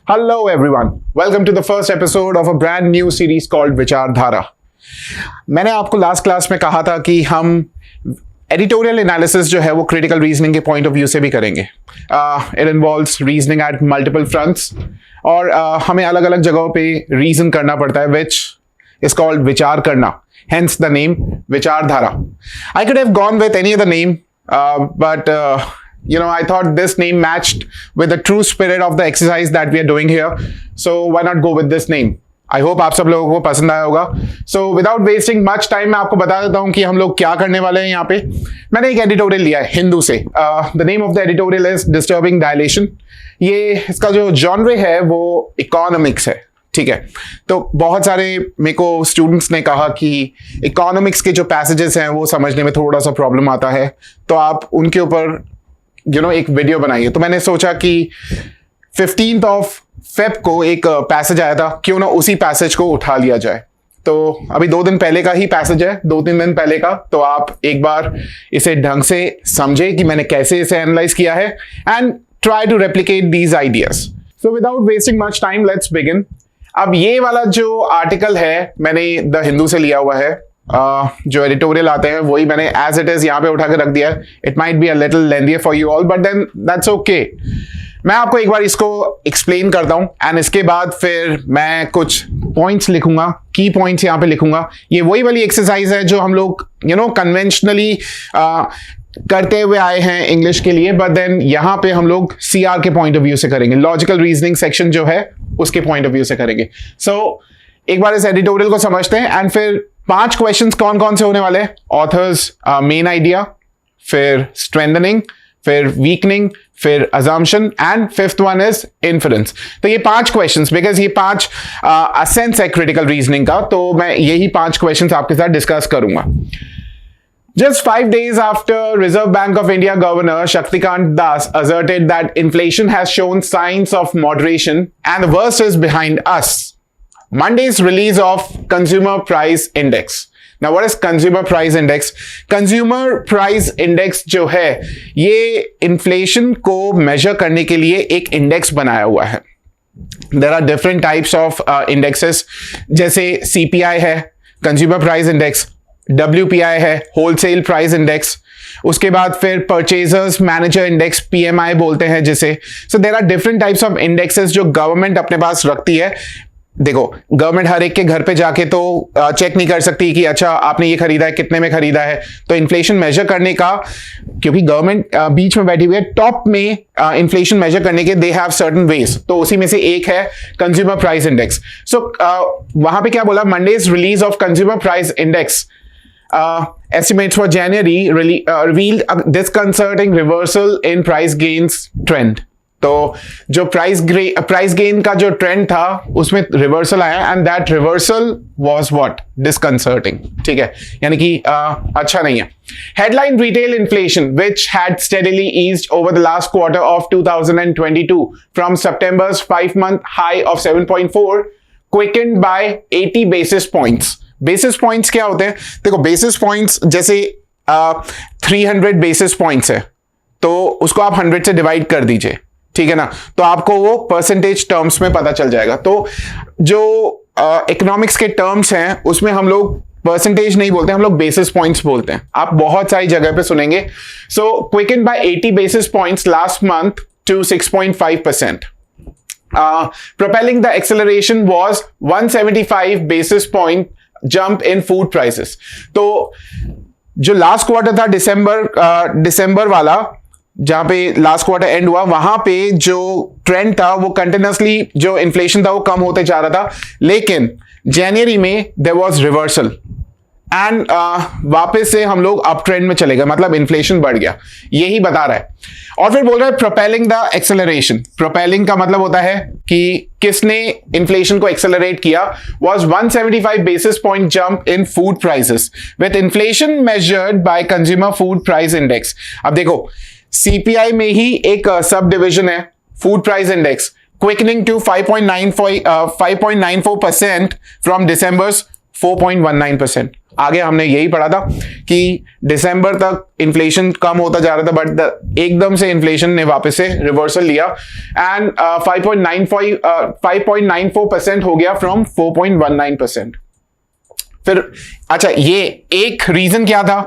Hello everyone, welcome to the first episode of a brand new series called विचारधारा। मैंने आपको last class में कहा था कि हम एडिटोरियल एनालिसिस जो है वो क्रिटिकल रीजनिंग के पॉइंट ऑफ व्यू से भी करेंगे। It involves reasoning at multiple fronts और हमें अलग अलग जगहों पे रीजन करना पड़ता है, विच इज कॉल्ड विचार करना, hence the name विचारधारा। I could have gone with any other name, but I thought this name matched with the true spirit of the exercise that we are doing here. So why not go with this name? I hope आप सब लोगों को पसंद आया होगा। So without wasting much time मैं आपको बता देता हूँ कि हम लोग क्या करने वाले हैं यहाँ पे। मैंने एक एडिटोरियल लिया है हिंदू से। The name of the editorial is Disturbing Dilation। ये इसका जो जॉनरे है वो इकोनॉमिक्स है, ठीक है। तो बहुत सारे मेरे को स्टूडेंट्स ने कहा कि इकोनॉमिक्स के जो पैसेजेस हैं वो समझने में थोड़ा सा प्रॉब्लम आता है, तो आप उनके ऊपर एक वीडियो बनाइए। तो मैंने सोचा कि 15th of Feb को एक पैसेज आया था, क्यों ना उसी पैसेज को उठा लिया जाए। तो अभी 2 दिन पहले का ही पैसेज है, 2-3 दिन पहले का, तो आप एक बार इसे ढंग से समझे कि मैंने कैसे इसे एनालाइज किया है and try to replicate these ideas. So without wasting much time let's begin. अब ये वाला जो आर्टिकल है मैंने द हिंदू से लिया हुआ है। जो एडिटोरियल आते हैं वही मैंने एज इट इज यहाँ पे उठा के रख दिया है। It might be a little lengthier for you all, but then that's okay. मैं आपको एक बार इसको एक्सप्लेन करता हूँ एंड इसके बाद फिर मैं कुछ पॉइंट्स लिखूंगा, की पॉइंट्स यहाँ पे लिखूंगा। ये वही वाली एक्सरसाइज है जो हम लोग कन्वेंशनली करते हुए आए हैं इंग्लिश के लिए, बट देन यहाँ पे हम लोग CR के पॉइंट ऑफ व्यू से करेंगे, लॉजिकल रीजनिंग सेक्शन जो है उसके पॉइंट ऑफ व्यू से करेंगे। सो एक बार इस एडिटोरियल को समझते हैं एंड फिर 5 क्वेश्चंस कौन कौन से होने वाले हैं। ऑथर्स मेन आइडिया, फिर स्ट्रेंथनिंग, फिर वीकनिंग, फिर assumption and 5th one is inference. तो ये 5 क्वेश्चंस, बिकॉज ये 5 असेंस है क्रिटिकल रीजनिंग का, तो मैं यही 5 क्वेश्चंस आपके साथ डिस्कस करूंगा। Just 5 days after Reserve Bank of India Governor Shaktikant Das asserted that inflation has shown signs of moderation and the worst is behind us, Monday's release of Consumer Price Index. Now what is Consumer Price Index? Consumer Price Index जो है ये inflation को major करने के लिए एक index बनाया हुआ है। There are different types of indexes, जैसे CPI है Consumer Price Index, WPI है होलसेल प्राइस इंडेक्स, उसके बाद फिर परचेजर्स मैनेजर इंडेक्स PMI बोलते हैं जिसे। So there are different types of indexes जो गवर्नमेंट अपने पास रखती है। देखो, गवर्नमेंट हर एक के घर पे जाके तो चेक नहीं कर सकती कि अच्छा आपने ये खरीदा है, कितने में खरीदा है। तो इन्फ्लेशन मेजर करने का, क्योंकि गवर्नमेंट बीच में बैठी हुई है, टॉप में इन्फ्लेशन मेजर करने के दे हैव सर्टेन वेज, तो उसी में से एक है कंज्यूमर प्राइस इंडेक्स। सो वहां पे क्या बोला, Mondays release of consumer price index estimates for January revealed a disconcerting reversal in price gains trend. तो जो प्राइस गेन का जो ट्रेंड था उसमें रिवर्सल आया and that reversal was what, disconcerting. ठीक है, यानी कि अच्छा नहीं है। Headline retail inflation which had steadily eased over the last quarter of 2022 from September's 5-month high of 7.4 quickened by 80 basis points. Basis points क्या होते हैं? देखो, बेसिस पॉइंट्स जैसे 300 बेसिस पॉइंट्स है तो उसको आप 100 से डिवाइड कर दीजिए, ठीक है ना, तो आपको वो परसेंटेज टर्म्स में पता चल जाएगा। तो जो इकोनॉमिक्स के टर्म्स हैं उसमें हम लोग परसेंटेज नहीं बोलते, हम लोग बेसिस पॉइंट्स बोलते हैं। आप बहुत सारी जगह पे सुनेंगे। So quicken by 80 basis points last month to 6.5%. Propelling the acceleration was 175 basis point jump in food prices. तो जो लास्ट क्वार्टर था दिसंबर वाला, जहां पे लास्ट क्वार्टर एंड हुआ, वहां पे जो ट्रेंड था वो कंटिन्यूसली जो इन्फ्लेशन था वो कम होते जा रहा था, लेकिन जनवरी में देयर वाज रिवर्सल एंड वापस से हम लोग अप ट्रेंड में चले गए, मतलब इन्फ्लेशन बढ़ गया, यही बता रहा है। और फिर बोल रहा है प्रोपेलिंग द एक्सेलरेशन। प्रोपेलिंग का मतलब होता है कि किसने इन्फ्लेशन को एक्सेलरेट किया, was 175 basis point jump in food prices with inflation measured by consumer food price index. अब देखो, CPI में ही एक सब डिविजन है food price index, quickening to 5.94% from December's 4.19%। आगे हमने यही पढ़ा था कि दिसंबर तक इन्फ्लेशन कम होता जा रहा था, बट एकदम से इन्फ्लेशन ने वापस से रिवर्सल लिया एंड 5.94% हो गया फ्रॉम 4.19%। फिर अच्छा, ये एक रीजन क्या था,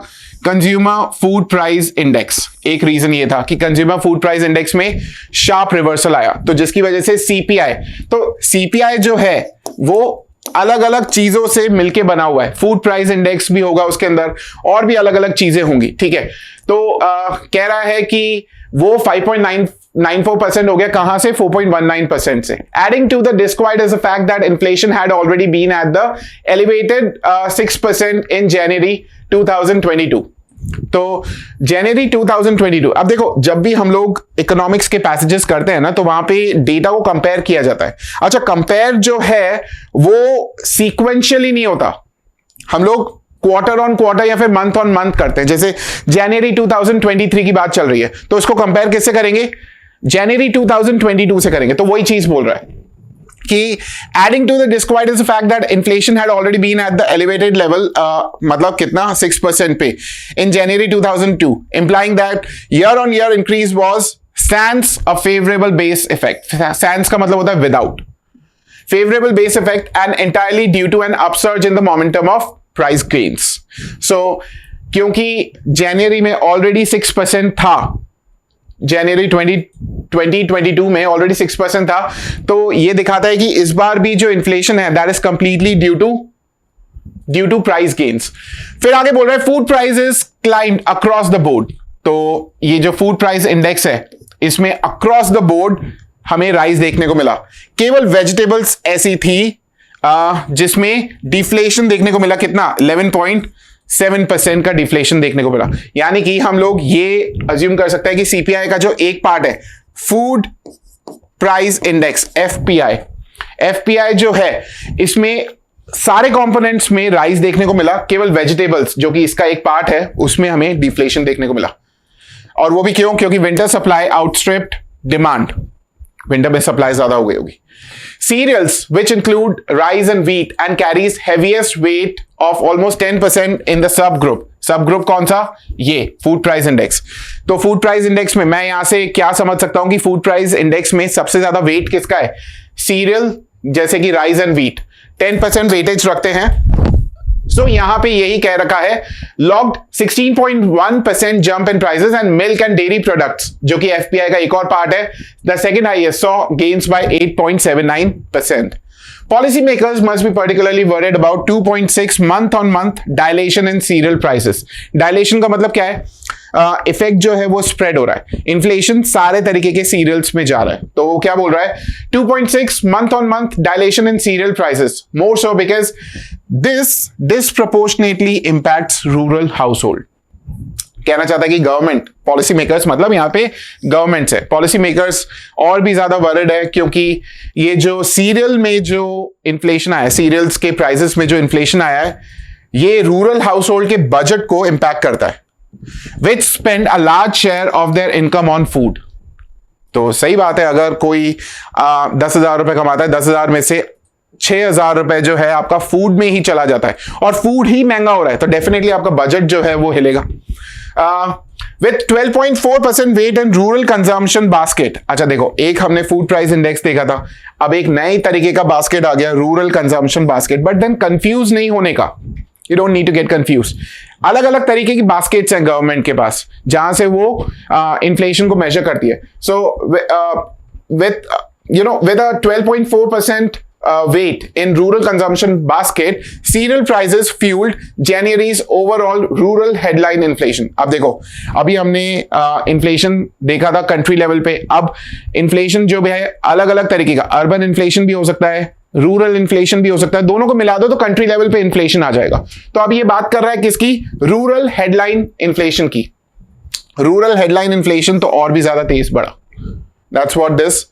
कंज्यूमर फूड प्राइस इंडेक्स। एक रीजन ये था कि कंज्यूमर फूड प्राइस इंडेक्स में शार्प रिवर्सल आया, तो जिसकी वजह से सीपीआई, तो सीपीआई जो है वो अलग अलग चीजों से मिलके बना हुआ है। फूड प्राइस इंडेक्स भी होगा उसके अंदर, और भी अलग अलग चीजें होंगी, ठीक है। तो कह रहा है कि वो 5.94% हो गया, कहां से, 4.19% से। Adding to the disquiet is the fact that inflation had already been at the elevated 6% in January 2022। तो जनवरी 2022, अब देखो, जब भी हम लोग इकोनॉमिक्स के पैसेजेस करते हैं ना, तो वहां पे डेटा को कंपेयर किया जाता है। अच्छा, कंपेयर जो है वो सीक्वेंशियली नहीं होता, हम लोग क्वार्टर ऑन क्वार्टर या फिर मंथ ऑन मंथ करते हैं। जैसे जनवरी 2023 की बात चल रही है, तो उसको कंपेयर किससे करेंगे, जनवरी 2022 से करेंगे। तो वही चीज बोल रहा है कि adding to the disquiet is the fact that inflation had already been at the elevated level, मतलब कितना, 6% पे in January 2002, implying that year-on-year increase was sans a favorable base effect. Sans का मतलब होता है without favorable base effect and entirely due to an upsurge in the momentum of price gains. So क्योंकि जनवरी में already 6% था, जनवरी 2022 में already 6% था, तो ये दिखाता है कि इस बार भी जो इन्फ्लेशन है that is completely due to price gains. फिर आगे बोल रहा है food prices climbed across the board. तो ये जो फूड प्राइस इंडेक्स है, इसमें अक्रॉस द बोर्ड हमें राइज देखने को मिला। केवल वेजिटेबल्स ऐसी थी जिसमें डिफ्लेशन देखने को मिला, कितना, 11.7% का डिफ्लेशन देखने को मिला। यानी कि हम लोग ये अज्यूम कर सकते हैं कि सीपीआई का जो एक पार्ट है, फूड प्राइस इंडेक्स, एफपीआई जो है, इसमें सारे कंपोनेंट्स में राइज देखने को मिला, केवल वेजिटेबल्स जो कि इसका एक पार्ट है उसमें हमें डिफ्लेशन देखने को मिला। और वो भी क्यों, क्योंकि विंटर सप्लाई आउटस्ट्रिप्ड डिमांड, विंटर में सप्लाई ज्यादा हो गई होगी। Cereals, which include rice and wheat and carries heaviest weight of almost 10% in the subgroup. Subgroup कौन सा, ये फूड प्राइस इंडेक्स। तो फूड प्राइस इंडेक्स में मैं यहां से क्या समझ सकता हूं कि फूड प्राइस इंडेक्स में सबसे ज्यादा वेट किसका है, सीरियल जैसे कि राइस एंड व्हीट 10% वेटेज रखते हैं। सो यहां पे यही कह रखा है, logged 16.1% jump in prices and milk and dairy products, जो कि एफपीआई का एक और पार्ट है, the second highest, saw gains by 8.79%. Policymakers must be particularly worried about 2.6 month-on-month dilation in cereal prices. Dilation का मतलब क्या है, इफेक्ट जो है वो स्प्रेड हो रहा है, इन्फ्लेशन सारे तरीके के सीरियल्स में जा रहा है। तो वो क्या बोल रहा है, 2.6 month-on-month dilation in cereal prices, more so because this disproportionately impacts rural household. कहना चाहता है कि गवर्नमेंट, पॉलिसी मेकर्स, मतलब यहां पे गवर्नमेंट से पॉलिसी मेकर्स और भी ज्यादा वरिड है, क्योंकि ये जो सीरियल में जो इन्फ्लेशन आया है, सीरियल्स के प्राइसेस में जो इन्फ्लेशन आया है, ये रूरल हाउस होल्ड के बजट को इंपैक्ट करता है, which spend a large share of their income on food. तो सही बात है, अगर कोई 10,000 रुपए कमाता है, 10,000 में से 6,000 रुपए जो है आपका फूड में ही चला जाता है, और फूड ही महंगा हो रहा है, तो डेफिनेटली आपका बजट जो है वो हिलेगा। With 12.4% weight in rural consumption basket. अच्छा देखो, एक हमने फूड प्राइस इंडेक्स देखा था, अब एक नए तरीके का बास्केट आ गया, rural consumption basket. But then confuse नहीं होने का, you don't need to get confuse. अलग अलग तरीके की बास्केट्स हैं गवर्नमेंट के पास, जहां से वो इन्फ्लेशन को मेजर करती है। सो with a 12.4% weight in rural consumption basket, cereal prices fueled January's overall rural headline inflation. अब देखो, अभी हमने इन्फ्लेशन देखा था कंट्री लेवल पे, अब इन्फ्लेशन जो भी है अलग अलग तरीके का, अर्बन इन्फ्लेशन भी हो सकता है, रूरल इन्फ्लेशन भी हो सकता है, दोनों को मिला दो तो कंट्री लेवल पे इन्फ्लेशन आ जाएगा। तो अब ये बात कर रहा है किसकी, रूरल हेडलाइन इन्फ्लेशन की। रूरल हेडलाइन इन्फ्लेशन तो और भी ज्यादा तेज बढ़ा। That's what this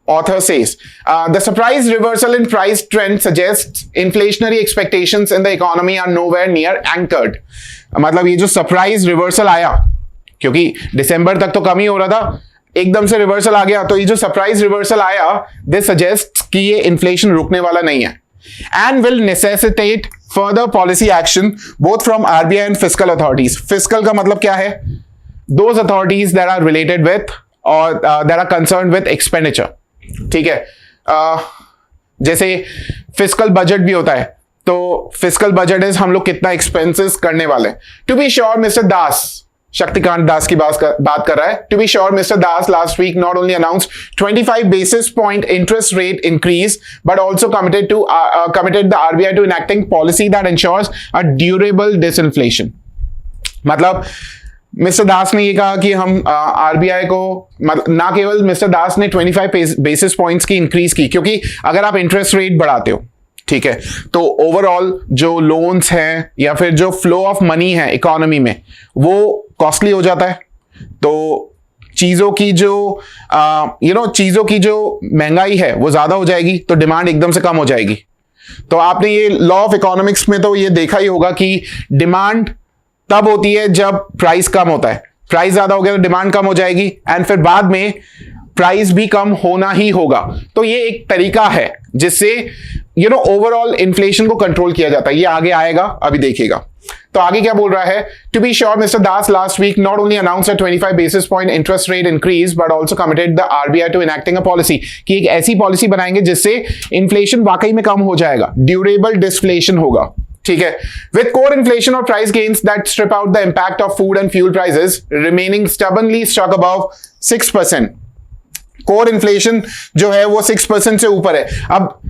author says. The surprise reversal in price trend suggests inflationary expectations in the economy are nowhere near anchored. मतलब ये जो सरप्राइज रिवर्सल आया, क्योंकि दिसंबर तक तो कम ही हो रहा था, एकदम से रिवर्सल आ गया, तो ये जो सरप्राइज रिवर्सल आया, दिस सजेस्ट कि ये इन्फ्लेशन रुकने वाला नहीं है। and will necessitate further policy action both from RBI and fiscal authorities. Fiscal का मतलब क्या है? Those authorities that are related with or that are concerned with expenditure. ठीक है, जैसे फिस्कल बजट भी होता है, तो फिस्कल बजट इज हम लोग कितना एक्सपेंसेस करने वाले हैं. To be sure mister Das, Shaktikanta Das की बात कर रहा है. To be sure mister Das last week not only announced 25 basis point interest rate increase but also committed the RBI to enacting policy that ensures a durable disinflation. मतलब mister दास ने ये कहा कि हम आरबीआई को, ना केवल मिस्टर दास ने 25 बेसिस पॉइंट्स की इंक्रीज की, क्योंकि अगर आप इंटरेस्ट रेट बढ़ाते हो, ठीक है, तो ओवरऑल जो लोन्स हैं या फिर जो फ्लो ऑफ मनी है इकोनॉमी में वो कॉस्टली हो जाता है. तो चीजों की जो चीजों की जो महंगाई है वो ज्यादा हो जाएगी, तो डिमांड एकदम से कम हो जाएगी. तो आपने ये लॉ ऑफ इकोनॉमिक्स में तो ये देखा ही होगा कि डिमांड तब होती है जब प्राइस कम होता है. प्राइस ज्यादा हो गया तो डिमांड कम हो जाएगी एंड फिर बाद में प्राइस भी कम होना ही होगा. तो ये एक तरीका है जिससे ओवरऑल इन्फ्लेशन को कंट्रोल किया जाता है. ये आगे आएगा, अभी देखिएगा. तो आगे क्या बोल रहा है? To be sure mister Das last week not only announce a 25 basis point interest rate increase but also committed the RBI to enacting a policy, कि एक ऐसी पॉलिसी बनाएंगे जिससे इन्फ्लेशन वाकई में कम हो जाएगा, ड्यूरेबल डिस्फ्लेशन होगा. ठीक है, विद कोर इन्फ्लेशन और price gains that strip out the impact of food and fuel prices remaining stubbornly stuck above 6%. Core inflation जो है वो 6% से ऊपर है. अब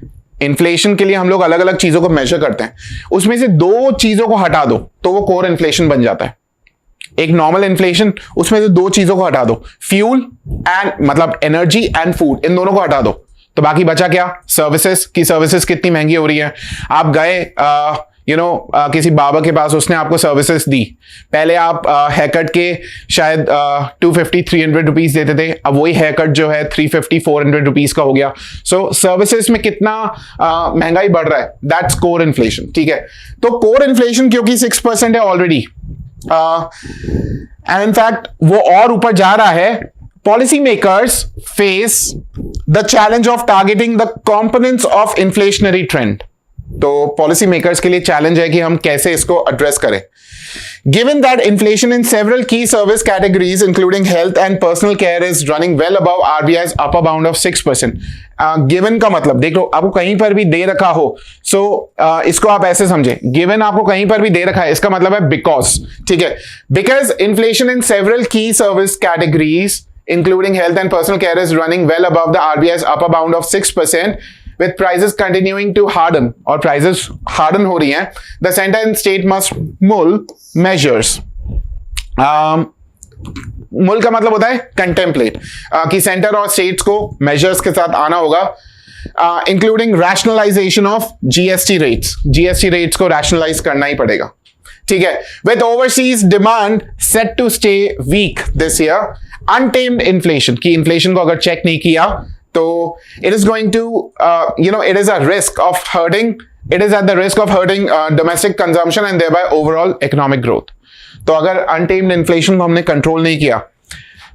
इन्फ्लेशन के लिए हम लोग अलग अलग चीजों को मेजर करते हैं, उसमें से दो चीजों को हटा दो तो वो कोर इन्फ्लेशन बन जाता है. एक नॉर्मल इन्फ्लेशन, उसमें से दो चीजों को हटा दो, फ्यूल एंड मतलब एनर्जी एंड फूड, इन दोनों को हटा दो, तो बाकी बचा क्या? सर्विसेज की. सर्विसेज कितनी महंगी हो रही है. आप गए किसी बाबा के पास, उसने आपको सर्विसेज दी. पहले आप हेयर कट के शायद 250-300 रुपीज देते थे, अब वही हेयर कट जो है 350-400 रुपीज का हो गया. सो सर्विसेज में कितना महंगाई बढ़ रहा है, दैट्स कोर इन्फ्लेशन. ठीक है, तो कोर इन्फ्लेशन क्योंकि 6% है ऑलरेडी, एंड इनफैक्ट वो और ऊपर जा रहा है. Policy makers face the challenge of targeting the components of inflationary trend. तो पॉलिसी मेकर्स के लिए चैलेंज है कि हम कैसे इसको एड्रेस करें. Given that inflation in several key service categories including health and personal care is running well above RBI's upper bound of 6%. Given का मतलब देख लो, आपको कहीं पर भी दे रखा हो, इसको आप ऐसे समझे, given आपको कहीं पर भी दे रखा है, इसका मतलब है because. ठीक है, because inflation in several key service categories including health and personal care is running well above the RBI's upper bound of 6%. With prices continuing to harden, और prices harden हो रही हैं, the center and state must mull measures. मुल का मतलब होता है contemplate, कि सेंटर और स्टेट्स को मेजर्स के साथ आना होगा, including rationalisation of GST rates. GST rates को रैशनलाइज करना ही पड़ेगा. ठीक है, with overseas demand set to stay weak this year, untamed inflation, की इन्फ्लेशन को अगर चेक नहीं किया तो it is going to it is a risk of hurting, it is at the risk of hurting domestic consumption and thereby overall economic growth. तो अगर untamed inflation को हमने कंट्रोल नहीं किया,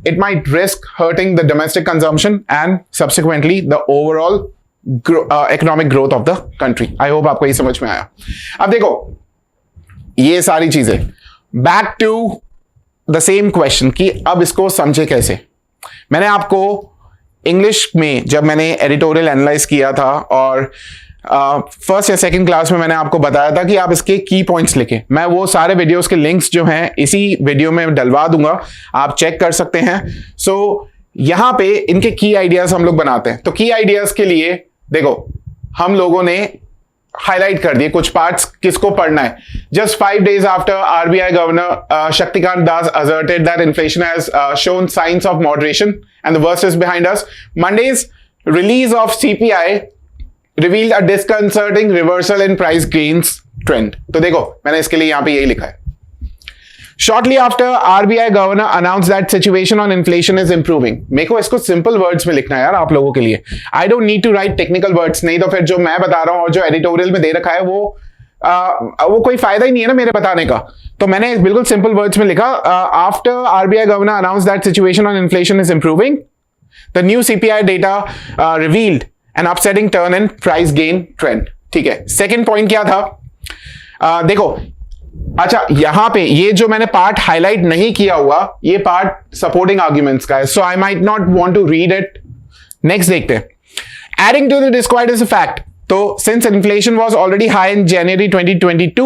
it might risk hurting the domestic consumption and subsequently the overall economic growth of the country. I hope आपको ये समझ में आया. अब देखो ये सारी चीजें, back to the same question कि अब इसको समझे कैसे. मैंने आपको इंग्लिश में जब मैंने एडिटोरियल एनालाइज किया था और फर्स्ट या सेकंड क्लास में मैंने आपको बताया था कि आप इसके की पॉइंट्स लिखें. मैं वो सारे वीडियोस के लिंक्स जो हैं इसी वीडियो में डलवा दूंगा, आप चेक कर सकते हैं. सो यहां पे इनके की आइडियाज हम लोग बनाते हैं. तो की आइडियाज के लिए देखो हम लोगों ने हाईलाइट कर दिए कुछ पार्ट्स, किसको पढ़ना है. Just 5 days after RBI governor Shaktikanta Das asserted that inflation has shown signs of moderation and the worst is behind us, Monday's release of CPI revealed a disconcerting reversal in price gains trend. तो देखो मैंने इसके लिए यहां पे यही लिखा है. Shortly after RBI governor announced that situation on inflation is improving. मेरे को इसको सिंपल वर्ड्स में लिखना है यार आप लोगों के लिए. I don't need to write technical words, नहीं तो फिर जो मैं बता रहा हूं और जो एडिटोरियल में दे रखा है वो कोई फायदा ही नहीं है ना मेरे बताने का. तो मैंने बिल्कुल सिंपल वर्ड्स में लिखा, after RBI governor announced that situation on inflation is improving, the new CPI data revealed an upsetting turn in price gain trend. ठीक है, सेकंड पॉइंट क्या था? देखो, अच्छा यहां पे ये जो मैंने पार्ट हाईलाइट नहीं किया हुआ, ये पार्ट सपोर्टिंग आर्ग्यूमेंट्स का है, so I might not want to read it. Next देखते हैं. Adding to the disquiet is a fact. तो since inflation was already high in January 2022,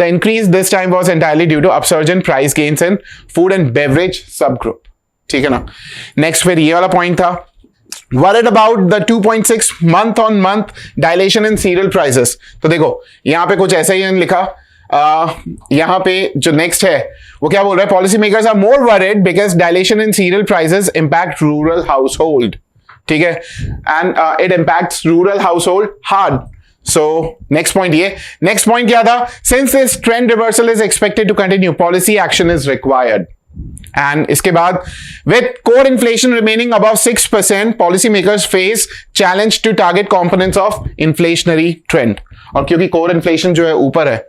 the increase this time was entirely due to upsurge in price gains in food and beverage subgroup. ठीक है ना. Next फिर ये वाला point था, worried about the 2.6 month on month dilation in cereal prices. तो देखो यहां पे कुछ ऐसा ही लिखा. यहां पे जो नेक्स्ट है वो क्या बोल रहा है? Policy makers are more worried because dilation in cereal prices impact rural household. ठीक है, and it impacts rural household hard. So next point ये. नेक्स्ट पॉइंट क्या था? Since this trend reversal is expected to continue, policy action is required. And इसके बाद with core inflation remaining above 6%, policy makers face challenge to target components of inflationary trend. और क्योंकि core inflation जो है ऊपर है,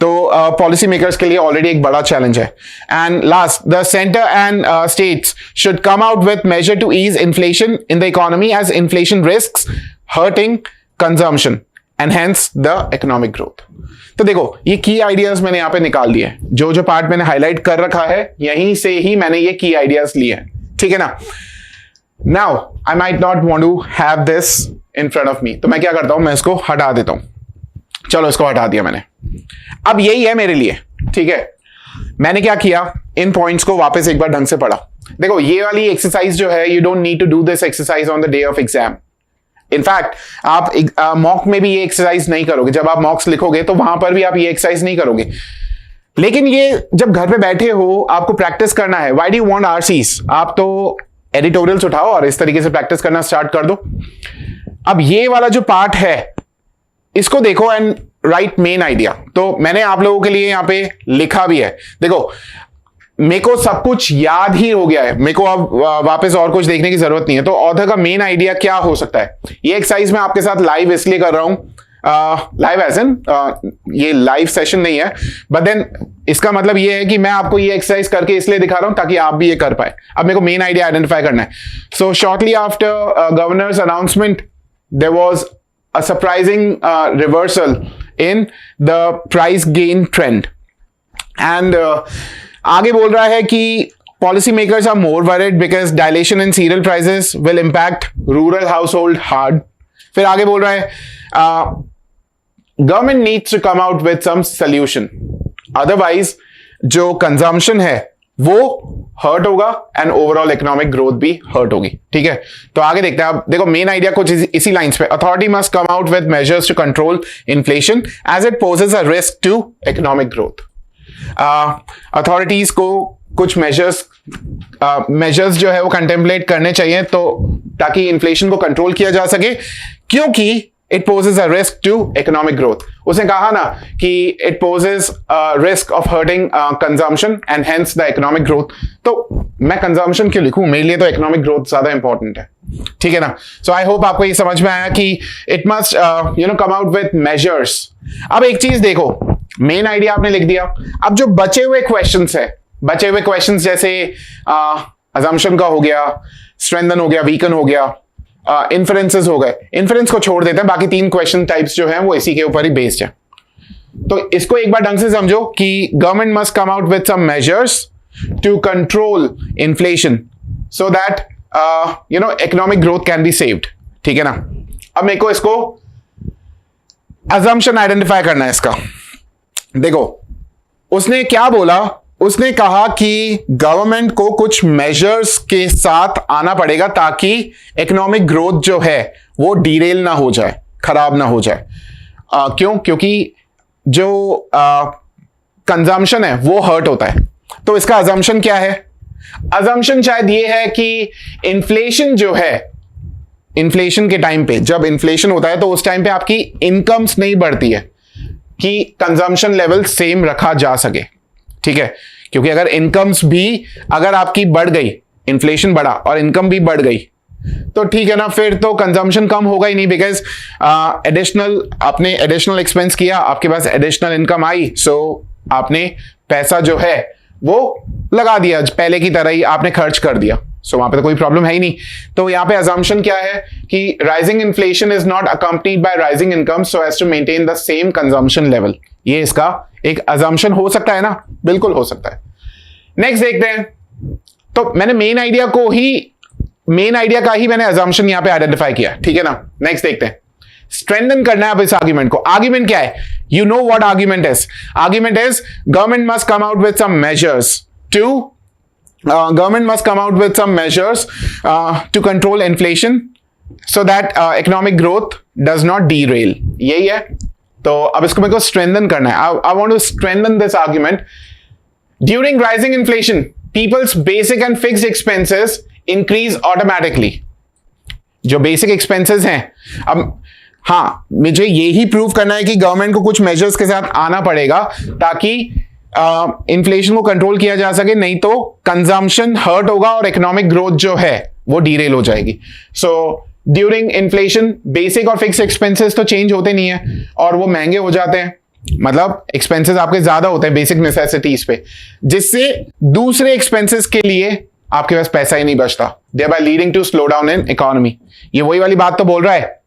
तो पॉलिसी मेकर्स के लिए ऑलरेडी एक बड़ा चैलेंज है. And last, the centre and states should come out with measure to ease inflation in the economy as inflation risks hurting consumption and hence the economic growth. तो देखो ये की ideas मैंने यहां पे निकाल दिए. जो जो पार्ट मैंने हाईलाइट कर रखा है यहीं से ही मैंने ये की आइडियाज लिए हैं. ठीक है ना. Now I might not want to have this in front of me, तो मैं क्या करता हूं, मैं इसको हटा देता हूं. चलो इसको हटा दिया मैंने. अब यही है मेरे लिए. ठीक है, मैंने क्या किया, इन पॉइंट्स को वापस एक बार ढंग से पढ़ा. देखो ये वाली एक्सरसाइज जो है, you don't need to do this exercise on the day of exam. In fact आप मॉक में भी ये एक्सरसाइज नहीं करोगे. जब आप मॉक्स लिखोगे तो वहां पर भी आप ये एक्सरसाइज नहीं करोगे. लेकिन ये जब घर पे बैठे हो, आपको प्रैक्टिस करना है. Why do you want RCs? आप तो एडिटोरियल्स उठाओ और इस तरीके से प्रैक्टिस करना स्टार्ट कर दो. अब ये वाला जो पार्ट है इसको देखो एंड राइट मेन आइडिया. तो मैंने आप लोगों के लिए यहां पे लिखा भी है. देखो मेरे को सब कुछ याद ही हो गया है, मेरे को अब वापस और कुछ देखने की जरूरत नहीं है. तो ऑथर का मेन आइडिया क्या हो सकता है? ये एक्सरसाइज मैं आपके साथ लाइव इसलिए कर रहा हूं, लाइव एज इन ये लाइव सेशन नहीं है, बट देन इसका मतलब ये है कि मैं आपको ये एक्सरसाइज करके इसलिए दिखा रहा हूं ताकि आप भी ये कर पाए. अब मेरे को मेन आइडिया आइडेंटिफाई करना है. So shortly after governor's announcement there was a surprising reversal in the price gain trend. And आगे बोल रहा है कि policy makers are more worried because dilation in cereal prices will impact rural household hard. फिर आगे बोल रहा है government needs to come out with some solution. Otherwise जो consumption है वो हर्ट होगा एंड ओवरऑल इकोनॉमिक ग्रोथ भी हर्ट होगी. ठीक है, तो आगे देखते हैं. अब देखो मेन आइडिया कुछ इसी लाइंस पे. Authority must come out with measures to control inflation as it poses a risk to economic growth. Authorities को कुछ मेजर्स जो है वो कंटेम्पलेट करने चाहिए तो ताकि इन्फ्लेशन को कंट्रोल किया जा सके, क्योंकि it poses a risk to economic growth. उसने कहा ना कि it poses a risk of hurting consumption and hence the economic growth. तो मैं consumption क्यों लिखूं? मेरे लिए तो economic growth ज्यादा important है. ठीक है ना. So I hope आपको ये समझ में आया कि it must come out with measures. अब एक चीज देखो, मेन आइडिया आपने लिख दिया. अब जो बचे हुए क्वेश्चंस है, बचे हुए क्वेश्चंस जैसे assumption का हो गया, strengthen हो गया, weaken हो गया, इन्फ्रेंसेस हो गए. इन्फ्रेंस को छोड़ देते हैं, बाकी 3 क्वेश्चन टाइप्स जो हैं वो इसी के ऊपर ही बेस्ड है. तो इसको एक बार ढंग से समझो कि government must come out with some measures to control inflation so that economic growth can be saved. ठीक है ना. अब मेरे को इसको अजम्पशन आइडेंटिफाई करना है इसका. देखो उसने क्या बोला, उसने कहा कि गवर्नमेंट को कुछ मेजर्स के साथ आना पड़ेगा ताकि इकोनॉमिक ग्रोथ जो है वो डीरेल ना हो जाए, खराब ना हो जाए. क्यों? क्योंकि जो कंजम्पशन है वो हर्ट होता है. तो इसका अजम्पशन क्या है? अजम्पशन शायद ये है कि इन्फ्लेशन जो है, इन्फ्लेशन के टाइम पे जब इन्फ्लेशन होता है तो उस टाइम पे आपकी इनकम्स नहीं बढ़ती है कि कंजम्पशन लेवल सेम रखा जा सके. ठीक है, क्योंकि अगर इनकम्स भी अगर आपकी बढ़ गई, इन्फ्लेशन बढ़ा और इनकम भी बढ़ गई, तो ठीक है ना, फिर तो कंजम्पशन कम होगा ही नहीं, बिकॉज आपने एडिशनल एक्सपेंस किया, आपके पास एडिशनल इनकम आई, सो आपने पैसा जो है वो लगा दिया, पहले की तरह ही आपने खर्च कर दिया. सो वहां पे तो कोई प्रॉब्लम है ही नहीं। तो यहाँ पे अजम्पशन क्या है कि rising inflation is not accompanied by rising income so as to maintain the same consumption level. ये इसका एक अजम्पशन हो सकता है ना, बिल्कुल हो सकता है। नेक्स्ट देखते हैं। तो मैंने मेन आइडिया का ही मैंने अजम्पशन यहां पे आइडेंटिफाई किया, ठीक है ना। नेक्स्ट देखते हैं। स्ट्रेंथन करना है अब इस आर्ग्यूमेंट को। आर्ग्यूमेंट क्या है? You know what argument is. Argument is government must come out with some measures to control inflation so that economic growth does not derail. यही है। तो अब इसको मेरे को स्ट्रेंथन करना है। I want to strengthen this argument. During rising inflation people's basic and fixed expenses increase automatically. जो बेसिक एक्सपेंसेस हैं, अब हाँ, मुझे यही प्रूव करना है कि गवर्नमेंट को कुछ मेजर्स के साथ आना पड़ेगा ताकि इन्फ्लेशन को कंट्रोल किया जा सके, नहीं तो कंजम्पशन हर्ट होगा और इकोनॉमिक ग्रोथ जो है वो डीरेल हो जाएगी। सो ड्यूरिंग इन्फ्लेशन बेसिक और फिक्स एक्सपेंसेस तो चेंज होते नहीं है और वो महंगे हो जाते हैं, मतलब एक्सपेंसेस आपके ज्यादा होते हैं बेसिक नेसेसिटीज पे, जिससे दूसरे एक्सपेंसेस के लिए आपके पास पैसा ही नहीं बचता, thereby leading to slow down in economy. ये वही वाली बात तो बोल रहा है।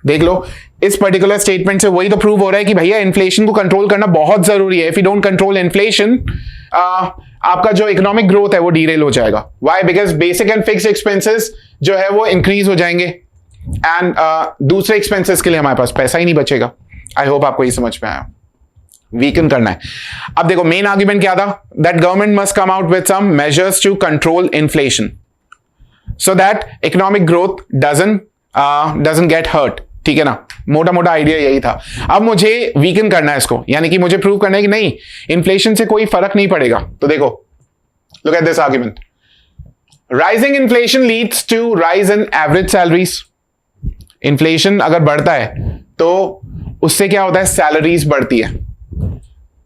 देख लो, इस पर्टिकुलर स्टेटमेंट से वही तो प्रूव हो रहा है कि भैया इन्फ्लेशन को कंट्रोल करना बहुत जरूरी है। If you don't control inflation आपका जो इकोनॉमिक ग्रोथ है वो डीरेल हो जाएगा। Why? Because basic and fix expenses जो है वो इंक्रीज हो जाएंगे एंड दूसरे एक्सपेंसेस के लिए हमारे पास पैसा ही नहीं बचेगा। आई होप आपको ये समझ में आया। वीकन करना है। अब देखो, मेन आर्ग्यूमेंट क्या था? That government must come out with some measures to control inflation so that economic growth doesn't get hurt. ठीक है ना, मोटा मोटा आइडिया यही था। अब मुझे वीकन करना है इसको, यानी कि मुझे प्रूव करना है कि नहीं, इन्फ्लेशन से कोई फर्क नहीं पड़ेगा। तो देखो, look at this argument. Rising inflation leads to rise in average salaries. Inflation अगर बढ़ता है तो उससे क्या होता है? सैलरीज बढ़ती है।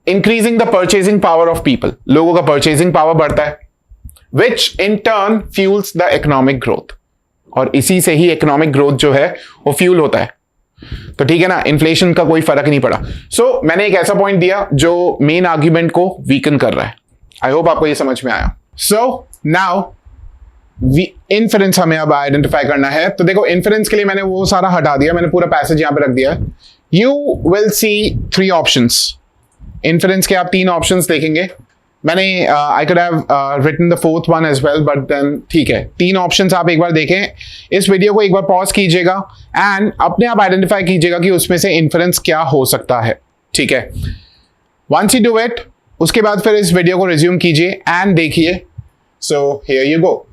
Increasing the purchasing power of people, लोगों का परचेजिंग पावर बढ़ता है, which in turn fuels the economic growth, और इसी से ही इकोनॉमिक ग्रोथ जो है वो फ्यूल होता है। तो ठीक है ना, इन्फ्लेशन का कोई फर्क नहीं पड़ा। सो मैंने एक ऐसा पॉइंट दिया जो मेन आर्ग्यूमेंट को वीकन कर रहा है। आई होप आपको ये समझ में आया। सो नाउ इन्फरेंस हमें अब आइडेंटिफाई करना है। तो देखो, इन्फरेंस के लिए मैंने वो सारा हटा दिया, मैंने पूरा पैसेज यहां पे रख दिया है। You will see 3 options. Inference के आप 3 ऑप्शंस देखेंगे। मैंने I could have written the 4th one as well, but then ठीक है, 3 ऑप्शंस आप एक बार देखें। इस वीडियो को एक बार पॉज कीजिएगा एंड अपने आप आइडेंटिफाई कीजिएगा कि उसमें से इन्फरेंस क्या हो सकता है। ठीक है, वंस यू डू इट, उसके बाद फिर इस वीडियो को रिज्यूम कीजिए एंड देखिए। So here you go.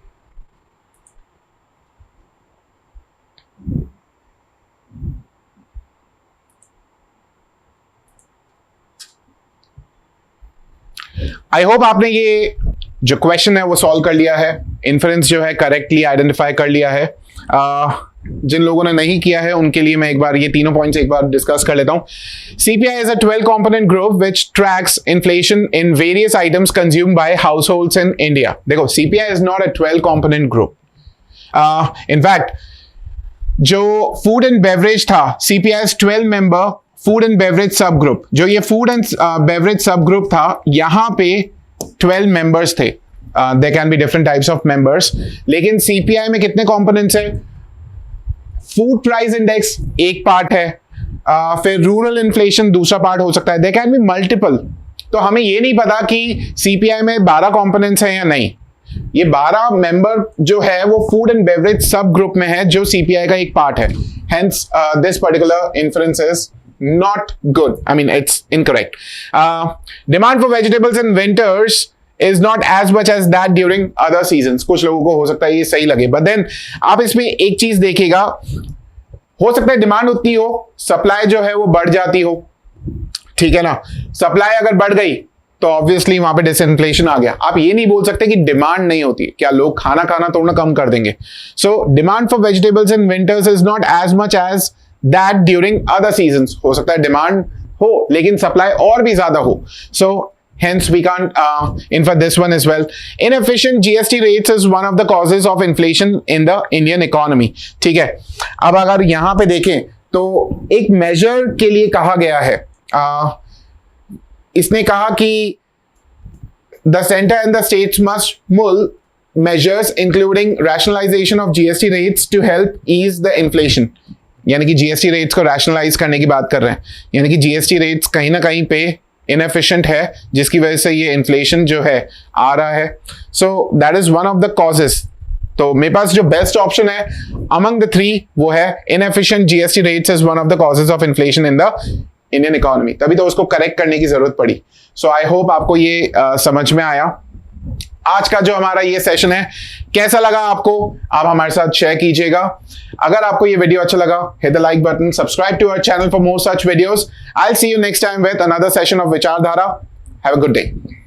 I hope आपने ये जो क्वेश्चन है वो सॉल्व कर लिया है, इन्फरेंस जो है करेक्टली आइडेंटिफाई कर लिया है। जिन लोगों ने नहीं किया है उनके लिए मैं एक बार ये तीनों पॉइंट्स एक बार डिस्कस कर लेता हूं। CPI is a 12 component group which tracks inflation in various items consumed by households in India. देखो, CPI is not a 12 component group. In fact जो फूड एंड बेवरेज था, CPI is 12 member food and beverage subgroup. जो ये food and beverage subgroup था, यहां पे 12 members थे। There can be different types of members, लेकिन CPI में कितने कंपोनेंट्स हैं? फूड प्राइस इंडेक्स एक पार्ट है, फिर रूरल इन्फ्लेशन दूसरा पार्ट हो सकता है। There can be multiple. तो हमें ये नहीं पता कि सीपीआई में 12 कंपोनेंट्स हैं या नहीं। ये 12 मेंबर जो है वो फूड एंड बेवरेज सब ग्रुप में है, जो सीपीआई का एक पार्ट है। Hence this particular inference is not good. I mean, it's incorrect. Demand for vegetables in winters is not as much as that during other seasons. कुछ लोगों को हो सकता है ये सही लगे, but then आप इसमें एक चीज देखिएगा, हो सकता है डिमांड उतनी हो, सप्लाई जो है वो बढ़ जाती हो। ठीक है ना, सप्लाई अगर बढ़ गई तो ऑब्वियसली वहां पे डिसइन्फ्लेशन आ गया। आप ये नहीं बोल सकते कि डिमांड नहीं होती। क्या लोग खाना खाना थोड़ा कम कर देंगे? So demand for vegetables in winters is not as much as that during other seasons. हो सकता है डिमांड हो लेकिन सप्लाई और भी ज्यादा हो। So hence we can't infer this one as well. Inefficient GST rates is one of the causes of inflation in the Indian economy. ठीक है, अब अगर यहां पे देखें तो एक मेजर के लिए कहा गया है, इसने कहा कि the center and the states measures including rationalization of GST rates to help ease the inflation. यानी कि GST rates को rationalize करने की बात कर रहे हैं, यानी कि GST rates कहीं ना कहीं पे inefficient है, जिसकी वजह से ये inflation जो है आ रहा है. So that is one of the causes. तो मेरे पास जो बेस्ट ऑप्शन है among the three वो है inefficient GST rates is one of the causes of inflation in the Indian economy. तभी तो उसको करेक्ट करने की जरूरत पड़ी. So I hope आपको ये समझ में आया. आज का जो हमारा ये सेशन है कैसा लगा आपको, आप हमारे साथ शेयर कीजिएगा. अगर आपको ये वीडियो अच्छा लगा, hit the like button, subscribe to our channel for more such videos. I'll see you next time with another session of Vichardhara. Have a good day.